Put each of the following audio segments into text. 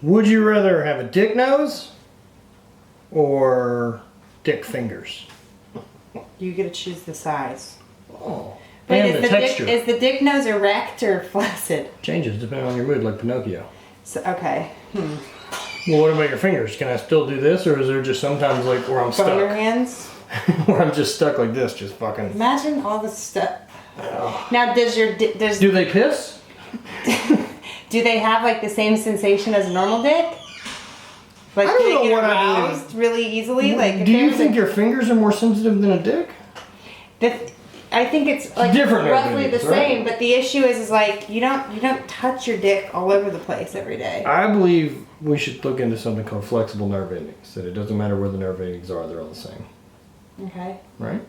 Would you rather have a dick nose or dick fingers? You get to choose the size. Oh. Wait, And the texture. Is the dick nose erect or flaccid? Changes depending on your mood, like Pinocchio. So, okay. Well, what about your fingers? Can I still do this, or is there just sometimes like where I'm stuck? Boner hands? Where I'm just stuck like this, just fucking. Imagine all the stuff. Now, do they piss? Do they have like the same sensation as a normal dick? Like, I don't do they know get what aroused really easily? Like, do you think your fingers are more sensitive than a dick? I think it's like different roughly the same, right? but the issue is like you don't touch your dick all over the place every day. I believe we should look into something called flexible nerve endings. That it doesn't matter where the nerve endings are; they're all the same. Okay. Right.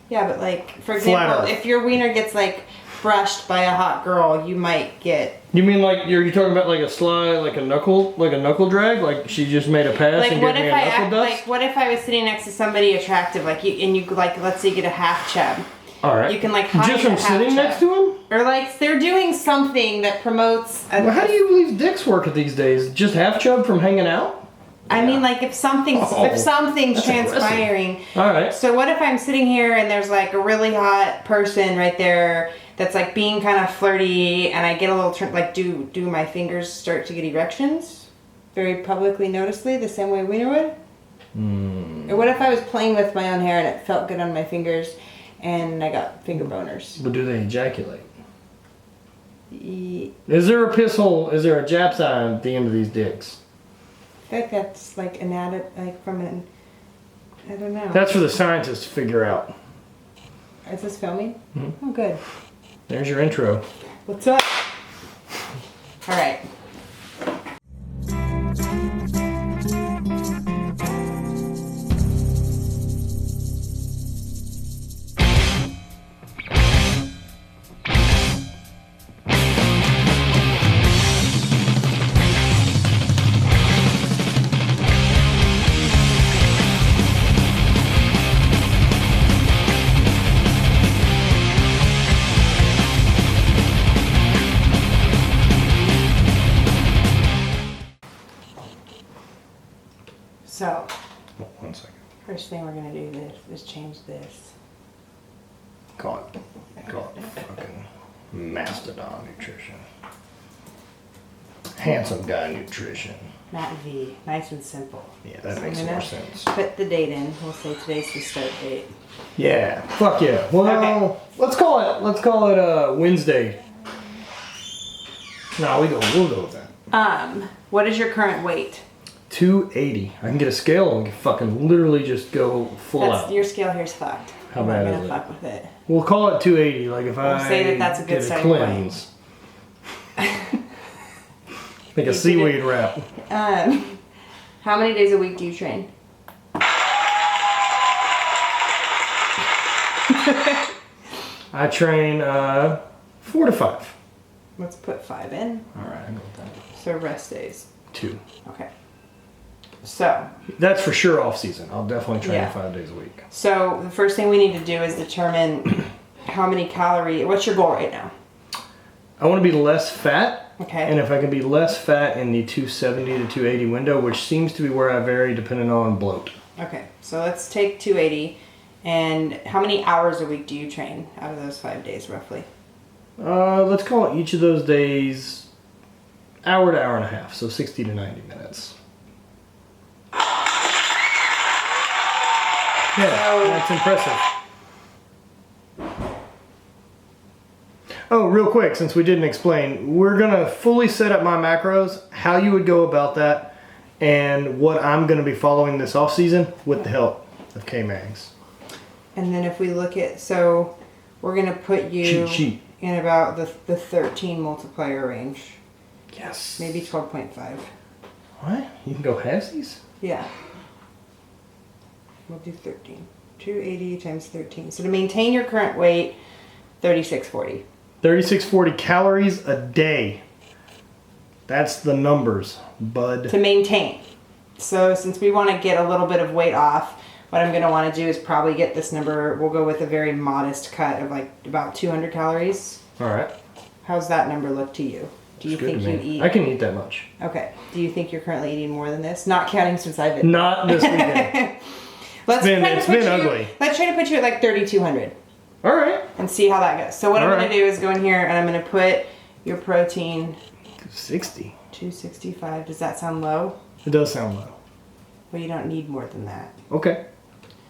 Yeah, but like for example, if your wiener gets like brushed by a hot girl, you might get. You mean like you're talking about like a slide, like a knuckle drag, like she just made a pass Like and what gave me if a I knuckle dust? like what if I was sitting next to somebody attractive, like you like let's say you get a half chub. All right. You can like hide just from sitting next to him, or like they're doing something that promotes. Well, how do you believe dicks work these days? Just half chub from hanging out? I mean, like if something's transpiring. Aggressive. All right. So what if I'm sitting here and there's like a really hot person right there that's like being kind of flirty, and I get a little like do my fingers start to get erections, very publicly noticeably, the same way Wiener would? Or what if I was playing with my own hair and it felt good on my fingers, and I got finger boners? But do they ejaculate? Is there a piss hole? Is there a Jap sign at the end of these dicks? I think that's like like from an, I don't know. That's for the scientists to figure out. Is this filming? Oh, good. There's your intro. What's up? All right. So, One second. first thing we're gonna do is change this. Call it fucking Mastodon Nutrition. Handsome Guy Nutrition. Matt V, nice and simple. Yeah, that So makes I'm more gonna sense. Put the date in. We'll say today's the start date. Yeah, fuck yeah. Well, Okay. let's call it Wednesday. No, we'll go with that. What is your current weight? 280. I can get a scale and we can fucking literally just go full out. Your scale here's fucked. How I'm bad not is gonna it? fuck with it. We'll call it 280. Like if I say that that's a good did starting point. cleanse. Like a seaweed wrap. How many days a week do you train? I train 4 to 5. Let's put 5 in. All right, I go with that. So rest days. 2. Okay. So. That's for sure off season. I'll definitely train Yeah. 5 days a week. So the first thing we need to do is determine how many calories. What's your goal right now? I want to be less fat. Okay. And if I can be less fat in the 270 to 280 window, which seems to be where I vary depending on bloat. Okay. So let's take 280. And how many hours a week do you train out of those 5 days roughly? Let's call each of those days hour to hour and a half, so 60 to 90 minutes. Yeah, that's impressive. Oh, real quick, since we didn't explain, we're gonna fully set up my macros, how you would go about that, and what I'm gonna be following this off season with the help of K-Mags. And then if we look at, so we're going to put you Cheat sheet. in about the 13 multiplier range. Yes. Maybe 12.5. What? You can go halvesies? Yeah. We'll do 13. 280 times 13. So to maintain your current weight, 3640. 3640 calories a day. That's the numbers, bud. To maintain. So since we want to get a little bit of weight off, what I'm going to want to do is probably get this number. We'll go with a very modest cut of like about 200 calories. All right. How's that number look to you? Do you It's good think to you me. eat? I can eat that much. Okay. Do you think you're currently eating more than this? Not counting since I've been. Not this weekend. Let's It's been ugly. Let's try to put you at like 3,200 All right. and see how that goes. So what I'm All going right. to do is go in here and I'm going to put your protein 60. 265. Does that sound low? It does sound low. Well, you don't need more than that. Okay.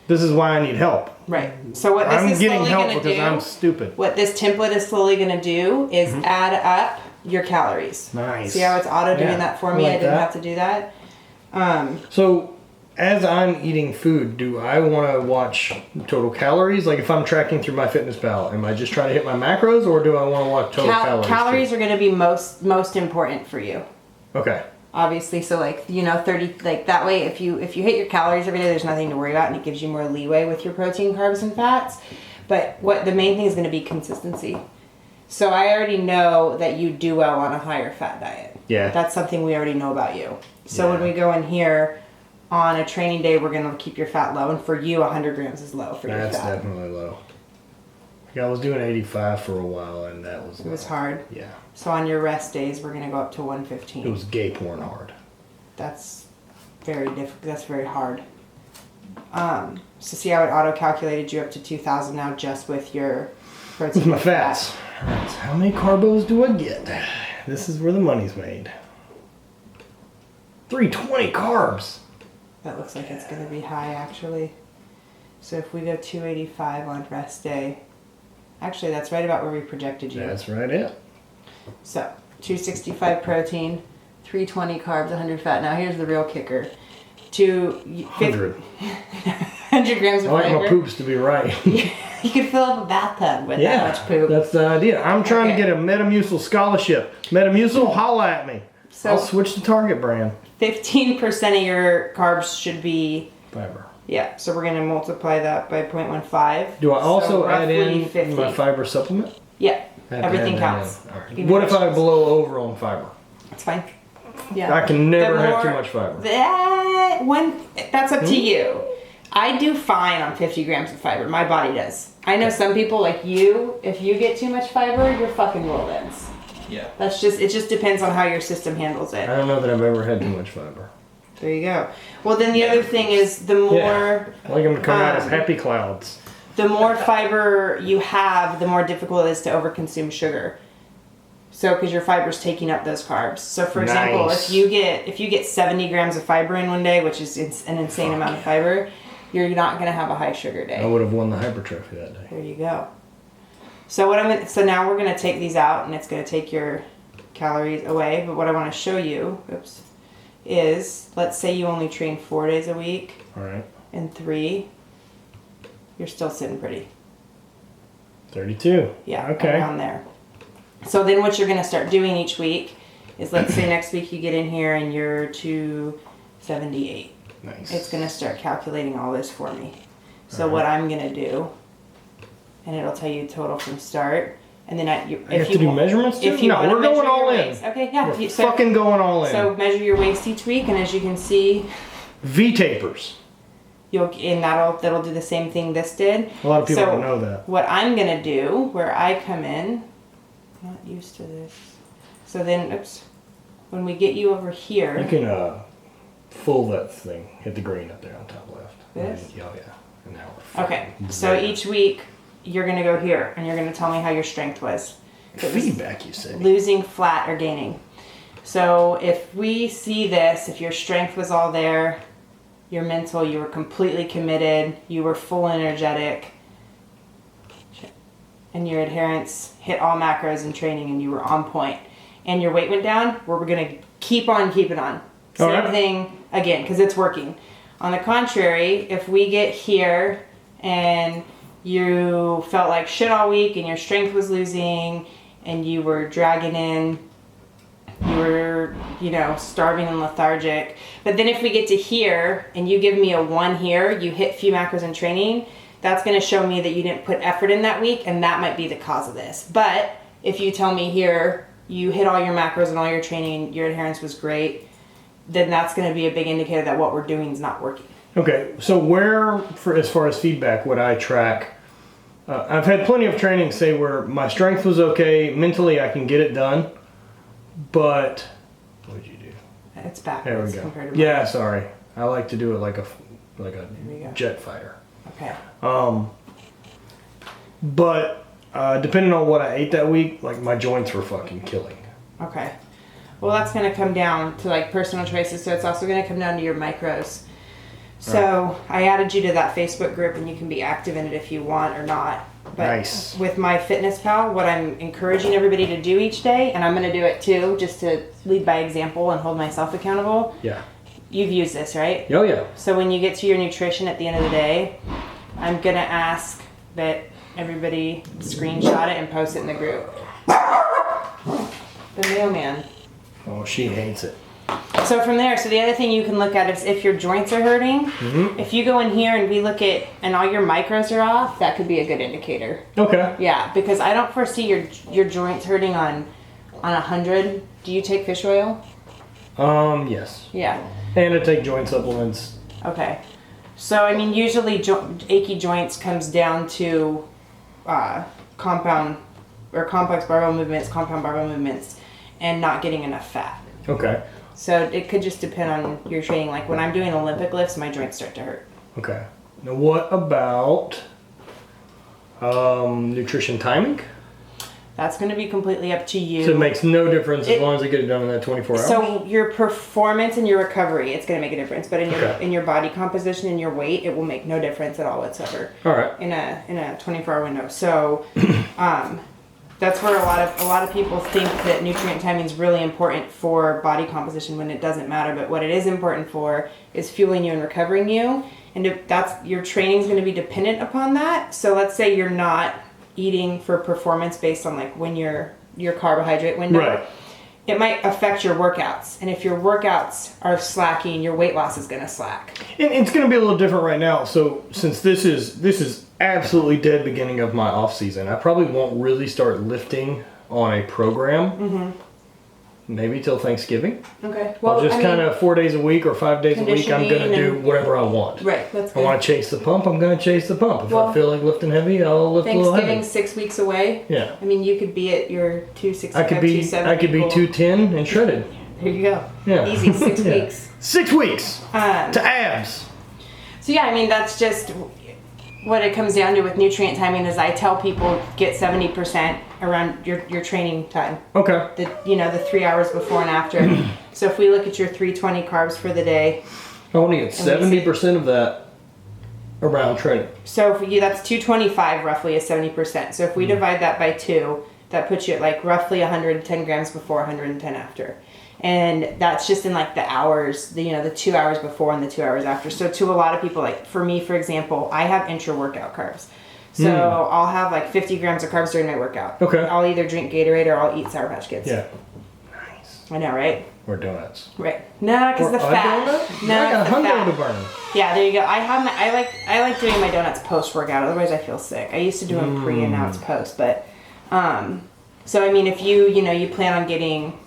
This is why I need help. Right. So what this I'm is getting slowly help going to because do, I'm stupid. what this template is slowly going to do is add up your calories. Nice. See how it's auto doing Yeah, that for I me? like I didn't that. have to do that. So, as I'm eating food, do I want to watch total calories? Like if I'm tracking through MyFitnessPal, am I just trying to hit my macros, or do I want to watch total calories? Calories are going to be most important for you. Okay. Obviously, so like 30, like that way if you hit your calories every day, there's nothing to worry about and it gives you more leeway with your protein, carbs, and fats. But what the main thing is going to be consistency. So I already know that you do well on a higher fat diet. Yeah. That's something we already know about you. So Yeah. when we go in here on a training day, we're going to keep your fat low, and for you 100 grams is low for your That's fat. definitely low. Like I was doing 85 for a while, and that was It was low. hard. Yeah. So on your rest days, we're going to go up to 115. It was gay porn hard. That's very difficult. That's very hard. So see how it auto calculated you up to 2,000 now just with your protein. With my and fats. Alright, so how many carbos do I get? This is where the money's made. 320 carbs. That looks like it's going to be high actually. So if we go 285 on rest day, actually that's right about where we projected you. That's right it. So 265 protein, 320 carbs, 100 fat. Now here's the real kicker. 100. 100 grams I of like fiber. my poops to be right. You could fill up a bathtub with Yeah, that much poop. that's the idea. I'm trying to Okay. get a Metamucil scholarship. Metamucil, holla at me. So- I'll switch to Target brand. 15% of your carbs should be, Fiber. yeah, so we're going to multiply that by 0.15. Do I also So add roughly in 50. my fiber supplement? Yeah, I have to everything add that counts. in. All right. Even What if I vegetables. blow over on fiber? It's fine. Yeah. I can never The have too more- much fiber. That's up to you. I do fine on 50 grams of fiber. My body does. I know some people like you, if you get too much fiber, your fucking world ends. Yeah. It just depends on how your system handles it. I don't know that I've ever had too much fiber. There you go. Well, then the other thing is the more I like them to come out as Um, happy clouds. the more fiber you have, the more difficult it is to overconsume sugar. So, because your fiber's taking up those carbs. So, for example, Nice. if you get 70 grams of fiber in one day, which is an insane amount of fiber, you're not going to have a high sugar I day. would have won the hypertrophy that day. There you go. So so now we're going to take these out, and it's going to take your calories away. But what I want to show you, is let's say you only train 4 days a week. All right. And 3, you're still sitting pretty. 32. Yeah, Okay. around there. So then what you're going to start doing each week is, let's say next week you get in here and you're 278. Nice. It's going to start calculating all this for me. So what I'm going to do, and it'll tell you total from start. And then I have to do measurements too? If you No, wanna we're measure going your all in. waist. Okay, yeah. We're fucking going all in. So measure your waist each week, and as you can see, V-tapers. that'll do the same thing this did. A lot of people So don't know that. What I'm gonna do, where I come in, not used to this. So then, when we get you over here, You can full that thing. Hit the green up there on top left. This? Oh yeah. And now we're okay. fucking So there. each week you're gonna go here, and you're gonna tell me how your strength was. If it was Feedback, you said. losing, flat, or gaining. So if we see this, if your strength was all there, your mental, you were completely committed, you were full energetic, and your adherence hit all macros in training and you were on point, and your weight went down, we're going to keep on keeping on. Same All right. thing again, because it's working. On the contrary, if we get here and you felt like shit all week and your strength was losing and you were dragging in, you were, starving and lethargic. But then if we get to here and you give me a 1 here, you hit few macros in training, that's going to show me that you didn't put effort in that week, and that might be the cause of this. But if you tell me here, you hit all your macros and all your training, your adherence was great, then that's going to be a big indicator that what we're doing is not working. Okay, so as far as feedback, would I track? I've had plenty of training say where my strength was okay, mentally I can get it done, But what did you do? It's There backwards we go. compared to Yeah, sorry. I like to do it like a we go. jet fighter. Okay. But depending on what I ate that week, like my joints were fucking killing. Okay. Well, that's going to come down to like personal choices. So it's also going to come down to your micros. So I added you to that Facebook group, and you can be active in it if you want or not. But Nice. with my Fitness Pal, what I'm encouraging everybody to do each day, and I'm going to do it too, just to lead by example and hold myself accountable. Yeah. You've used this, right? Oh yeah. So when you get to your nutrition at the end of the day, I'm going to ask that everybody screenshot it and post it in the group. The mailman. Oh, she hates it. So from there, so the other thing you can look at is if your joints are hurting. Mm-hmm. If you go in here and we look at, and all your micros are off, that could be a good indicator. Okay. Yeah, because I don't foresee your joints hurting on 100. Do you take fish oil? Yes. Yeah. And I take joint supplements. Okay. So I mean, usually achy joints comes down to compound or complex barbell movements, compound barbell movements, and not getting enough fat. Okay. So it could just depend on your training. Like when I'm doing Olympic lifts, my joints start to hurt. Okay. Now what about nutrition timing? That's going to be completely up to you. So it makes no difference as long as I get it done in that 24 hours? So your performance and your recovery, it's going to make a difference. But Okay. in your body composition and your weight, it will make no difference at all whatsoever. All right. In a 24-hour window. So that's where a lot of people think that nutrient timing is really important for body composition when it doesn't matter. But what it is important for is fueling you and recovering you. And if that's your training is going to be dependent upon that. So let's say you're not eating for performance based on like when your carbohydrate window. Right. It might affect your workouts. And if your workouts are slacking, your weight loss is going to slack. And it's going to be a little different right now. So since this is absolutely dead beginning of my off season, I probably won't really start lifting on a program. Maybe till Thanksgiving. Okay. Well, just kind of 4 days a week or 5 days a week. I'm going to do and- whatever I want. Right. That's I good. want to chase the pump. I'm going to chase the pump. If I Well, feel like lifting heavy, I'll lift a little heavy. Thanksgiving 6 weeks away. Yeah. I mean, you could be at your 265, I could be 270 goal. 210 and shredded. There you go. Yeah. Easy. 6 Yeah. weeks. 6 weeks to abs. So yeah, I mean, that's just what it comes down to with nutrient timing. Is I tell people get 70% around your training time. Okay. The 3 hours before and after. So if we look at your 320 carbs for the day, I want to get 70% of that around training. so for you that's 225 roughly is 70%. So if we divide that by 2, that puts you at like roughly 110 grams before, 110 after. And that's just in like the hours, the 2 hours before and the 2 hours after. So to a lot of people, like for me, for example, I have intra-workout carbs. So I'll have like 50 grams of carbs during my workout. Okay. I'll either drink Gatorade or I'll eat Sour Patch Kids. Yeah. Nice. I know, right? Or donuts. Right. No, because Or the a fat. donut? No, I got it's the hunger fat. to burn. Yeah, there you go. I like doing my donuts post workout. Otherwise, I feel sick. I used to do them pre, and now it's post. But so I mean, if you plan on getting,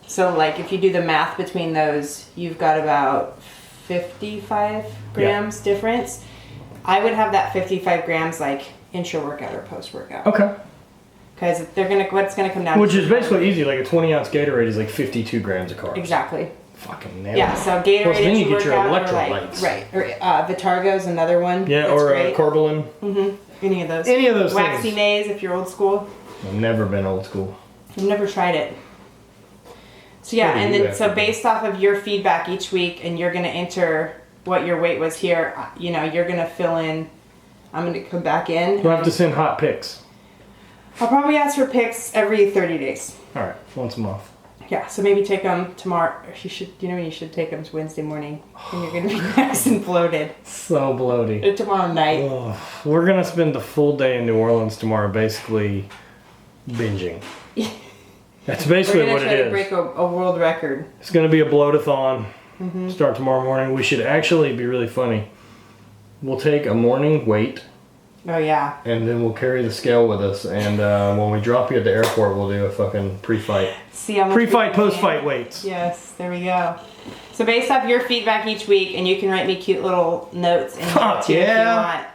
so like if you do the math between those, you've got about 55 grams difference. I would have that 55 grams like intra workout or post workout. Okay. Because what's gonna come down. Which to is basically easy. Like a 20-ounce Gatorade is like 52 grams of carbs. Exactly. Fucking nailed Yeah, it. so Gatorade Plus, then as you you get your work out, or electrolytes. right, or Vitargo's another one. Yeah, that's or great. Carbolin. Any of those. Any of those Waxy things. Maze if you're old school. I've never been old school. I've never tried it. So yeah, What do and you then have so to do? based off of your feedback each week, and you're gonna enter what your weight was here. You're gonna fill in. I'm gonna come back in. We'll have to send hot pics. I'll probably ask for pics every 30 days. All right, once a month. Yeah, so maybe take them tomorrow. You should. You should take them Wednesday morning, and you're gonna be nice and bloated. So bloated. Or tomorrow night. Ugh. We're gonna spend the full day in New Orleans tomorrow, basically binging. That's basically We're what gonna try it to is. break a world record. It's gonna be a bloat-a-thon. Start tomorrow morning. We should actually be really funny. We'll take a morning weight, Oh yeah. and then we'll carry the scale with us. And when we drop you at the airport, we'll do a fucking pre-fight. See how much Pre-fight, we can post-fight gain. weights. Yes, there we go. So based off your feedback each week, and you can write me cute little notes in here Fuck too yeah. if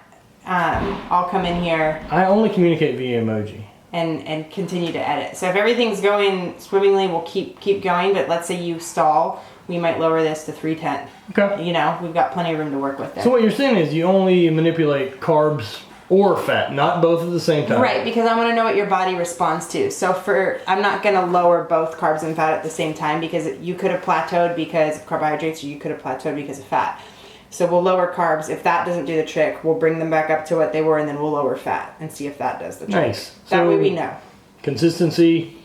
you want. I'll come in here I only communicate via emoji. and continue to edit. So if everything's going swimmingly, we'll keep going. But let's say you stall, we might lower this to 310. Okay. You know, we've got plenty of room to work with there. So what you're saying is you only manipulate carbs or fat, not both at the same time. Right, because I want to know what your body responds to. So I'm not going to lower both carbs and fat at the same time, because you could have plateaued because of carbohydrates, or you could have plateaued because of fat. So we'll lower carbs. If that doesn't do the trick, we'll bring them back up to what they were, and then we'll lower fat and see if that does the trick. Nice. That way we know. Consistency,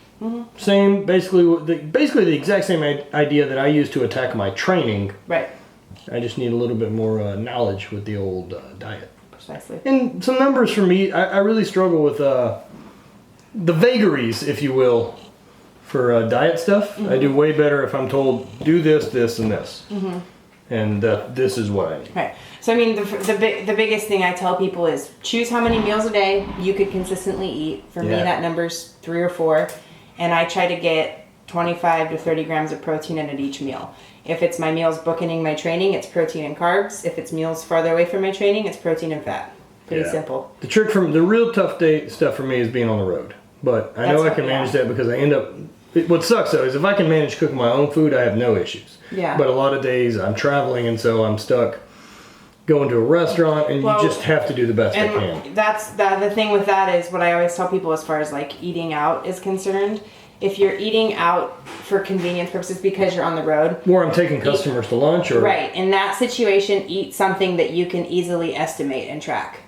same, basically the exact same idea that I use to attack my training. Right. I just need a little bit more knowledge with the old diet. Precisely. And some numbers for me, I really struggle with the vagaries, if you will, for diet stuff. I do way better if I'm told, do this, this, and this. And this is what I need. Right. So I mean, the biggest thing I tell people is choose how many meals a day you could consistently eat. For me, that number's 3 or 4. And I try to get 25 to 30 grams of protein in at each meal. If it's my meals bookending my training, it's protein and carbs. If it's meals farther away from my training, it's protein and fat. Pretty simple. The trick the real tough day stuff for me is being on the road. But I know I can manage that, because I end up, what sucks though is if I can manage cooking my own food, I have no issues. Yeah. But a lot of days I'm traveling, and so I'm stuck going to a restaurant, and you just have to do the best I can. That's the thing with that is what I always tell people as far as like eating out is concerned. If you're eating out for convenience purposes because you're on the road, or I'm taking customers to lunch, or right, in that situation, eat something that you can easily estimate and track.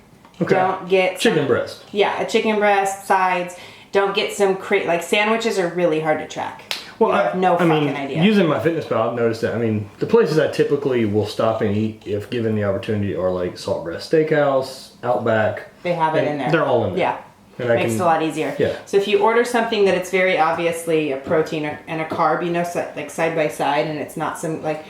Okay. Don't get chicken breast. Yeah, a chicken breast, sides. Don't get some like sandwiches are really hard to track. Well, I have no fucking idea. Using my fitness pal, I've noticed that. I mean, the places I typically will stop and eat if given the opportunity are like Saltgrass Steakhouse, Outback. They have it in there. They're all in there. Yeah. And makes it a lot easier. Yeah. So if you order something that it's very obviously a protein and a carb, you know, like side by side, and it's not some like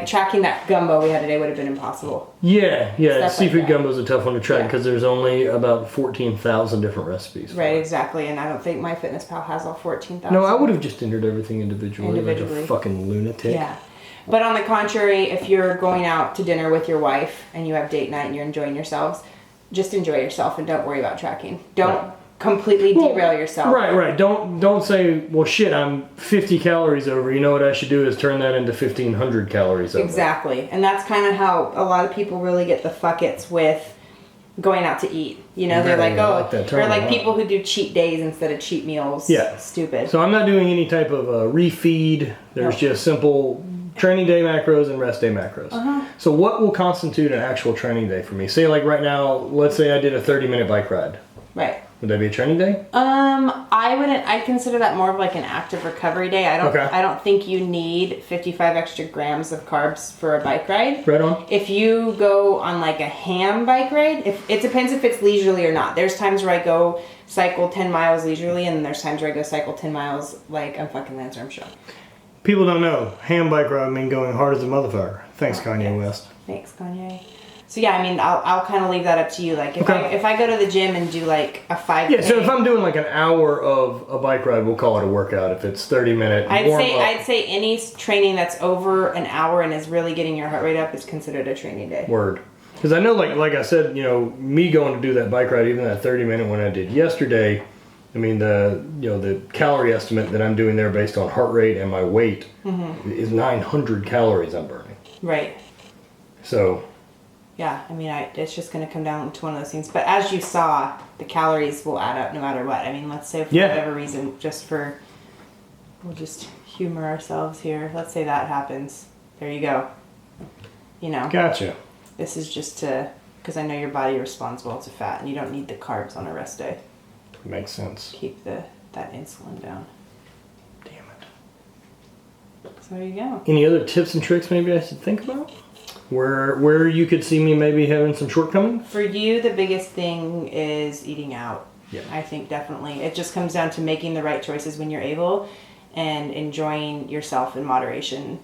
tracking that gumbo we had today would have been impossible. Yeah. Stuff Seafood like that. gumbo is a tough one to track because there's only about 14,000 different recipes. Right, exactly. And I don't think MyFitnessPal has all 14,000. No, I would have just entered everything individually. Like a fucking lunatic. Yeah. But on the contrary, if you're going out to dinner with your wife and you have date night and you're enjoying yourselves, just enjoy yourself and don't worry about tracking. Don't completely derail yourself. Right. Don't say, well, shit, I'm 50 calories over. You know what I should do is turn that into 1,500 calories over. Exactly. And that's kind of how a lot of people really get the fuck-its with going out to eat. You know, they're like, they're like people who do cheat days instead of cheat meals. Yeah. Stupid. So I'm not doing any type of refeed. There's just simple training day macros and rest day macros. So what will constitute an actual training day for me? Say like right now, let's say I did a 30-minute bike ride. Right. Would that be a training day? I'd consider that more of like an active recovery day. I don't think you need 55 extra grams of carbs for a bike ride. Right on. If you go on like a ham bike ride, it depends if it's leisurely or not. There's times where I go cycle 10 miles leisurely, and there's times where I go cycle 10 miles like I'm fucking Lance Armstrong. People don't know. Ham bike ride mean going hard as a motherfucker. Thanks, Kanye West. Thanks, Kanye. So yeah, I mean, I'll kind of leave that up to you. Like if I go to the gym and do like a 5K. Yeah, so if I'm doing like an hour of a bike ride, we'll call it a workout. If it's 30-minute I'd say any training that's over an hour and is really getting your heart rate up is considered a training day. Word. Because I know, like I said, you know, me going to do that bike ride, even that 30-minute one I did yesterday, I mean, the calorie estimate that I'm doing there based on heart rate and my weight is 900 calories I'm burning. Right. So. Yeah, I mean, it's just going to come down to one of those things. But as you saw, the calories will add up no matter what. I mean, let's say for whatever reason, we'll just humor ourselves here. Let's say that happens. There you go. You know. Gotcha. This is just because I know your body responds well to fat, and you don't need the carbs on a rest day. Makes sense. Keep that insulin down. Damn it. So there you go. Any other tips and tricks maybe I should think about? Where you could see me maybe having some shortcomings? For you, the biggest thing is eating out. Yeah. I think definitely. It just comes down to making the right choices when you're able and enjoying yourself in moderation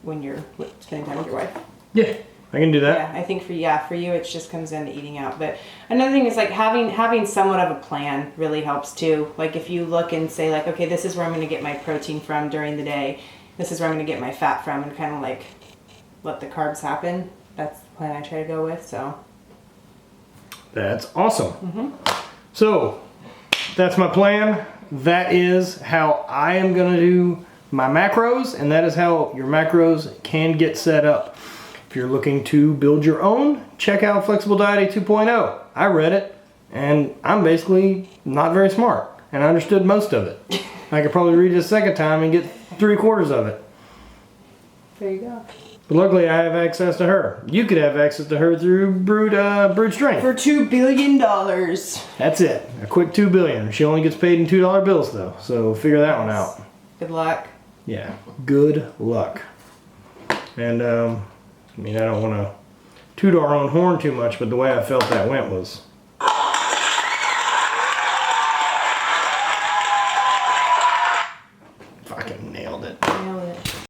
when you're spending time with your wife. Yeah, I can do that. Yeah, I think for you, it just comes down to eating out. But another thing is like having somewhat of a plan really helps too. Like if you look and say like, okay, this is where I'm going to get my protein from during the day. This is where I'm going to get my fat from, and kind of like let the carbs happen. That's the plan I try to go with. So that's awesome. So that's my plan. That is how I am going to do my macros, and that is how your macros can get set up. If you're looking to build your own, check out Flexible Dieting 2.0. I read it, and I'm basically not very smart, and I understood most of it. I could probably read it a second time and get 3/4 of it. There you go. But luckily, I have access to her. You could have access to her through Brood Strength. For $2 billion. That's it. A quick $2 billion. She only gets paid in $2 bills, though, so figure that one out. Good luck. Yeah, good luck. And, I mean, I don't want to toot our own horn too much, but the way I felt that went was